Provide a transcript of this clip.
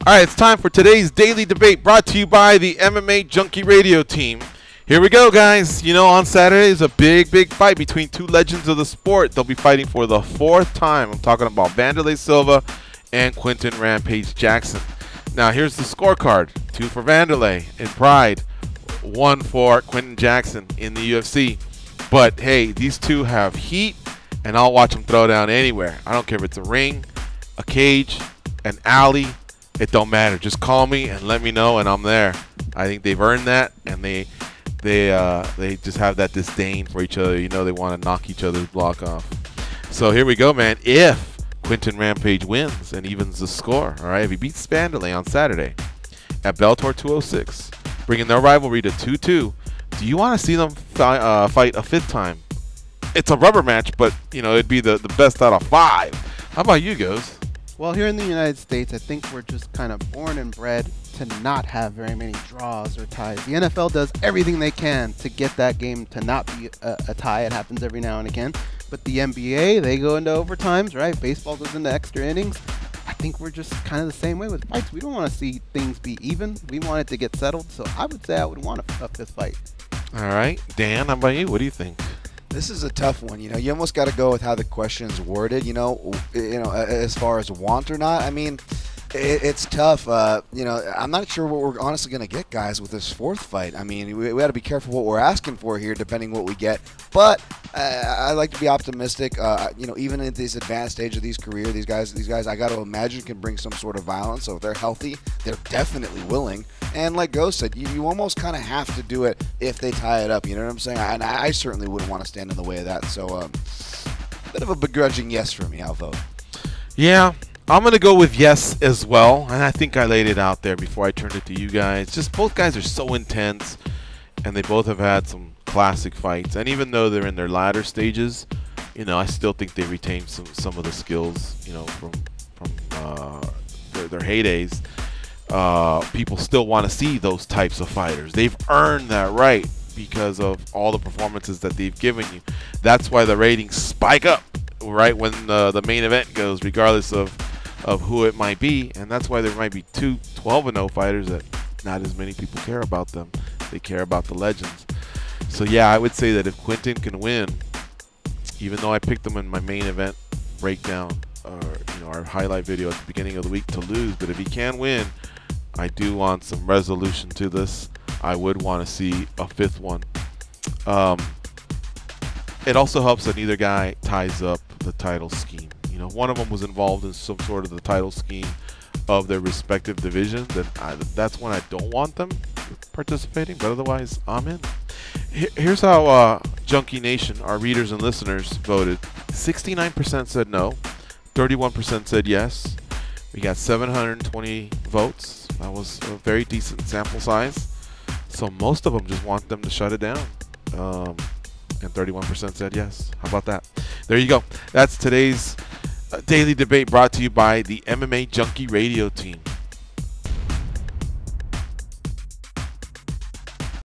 All right, it's time for today's daily debate brought to you by the MMA Junkie radio team. Here we go, guys. You know, on Saturday is a big fight between two legends of the sport. They'll be fighting for the fourth time. I'm talking about Wanderlei Silva and Quinton Rampage Jackson. Now, here's the scorecard. 2 for Wanderlei in Pride, 1 for Quinton Jackson in the UFC. But, hey, these two have heat, and I'll watch them throw down anywhere. I don't care if it's a ring, a cage, an alley. It don't matter. Just call me and let me know, and I'm there. I think they've earned that, and they just have that disdain for each other. You know, they want to knock each other's block off. So here we go, man. If Quinton Rampage wins and evens the score, all right, if he beats Wanderlei on Saturday at Bellator 206, bringing their rivalry to 2-2, do you want to see them fight a fifth time? It's a rubber match, but, you know, it'd be the best out of 5. How about you, Goes? Well, here in the United States, I think we're just kind of born and bred to not have very many draws or ties. The NFL does everything they can to get that game to not be a tie. It happens every now and again. But the NBA, they go into overtimes, right? Baseball goes into extra innings. I think we're just kind of the same way with fights. We don't want to see things be even. We want it to get settled. So I would say I would want a fifth fight. All right. Dan, how about you? What do you think? This is a tough one. You know, you almost got to go with how the question's worded. You know, as far as want or not. I mean, it's tough. You know, I'm not sure what we're honestly going to get, guys, with this fourth fight. I mean, we got to be careful what we're asking for here, depending what we get. But I like to be optimistic. You know, even at this advanced stage of these careers, these guys, I got to imagine can bring some sort of violence. So if they're healthy, they're definitely willing. And like Ghost said, you almost kind of have to do it if they tie it up. You know what I'm saying? And I certainly wouldn't want to stand in the way of that. So a bit of a begrudging yes for me. I'll vote. Yeah, I'm going to go with yes as well. And I think I laid it out there before I turned it to you guys. Just both guys are so intense, and they both have had some classic fights. And even though they're in their latter stages, you know, I still think they retain some of the skills, you know, from their heydays. People still want to see those types of fighters. They've earned that right because of all the performances that they've given you. That's why the ratings spike up right when the main event goes, regardless of who it might be. And that's why there might be 2 12-0 fighters that not as many people care about them. They care about the legends. So yeah, I would say that if Quinton can win, even though I picked him in my main event breakdown, or you know, our highlight video at the beginning of the week to lose, but if he can win, I do want some resolution to this. I would want to see a fifth one. It also helps that neither guy ties up the title scheme. You know, one of them was involved in some sort of the title scheme of their respective divisions. That's when I don't want them participating, but otherwise, I'm in. Here's how Junkie Nation, our readers and listeners, voted. 69% said no. 31% said yes. We got 720 votes. That was a very decent sample size. So most of them just want them to shut it down. And 31% said yes. How about that? There you go. That's today's daily debate brought to you by the MMA Junkie radio team.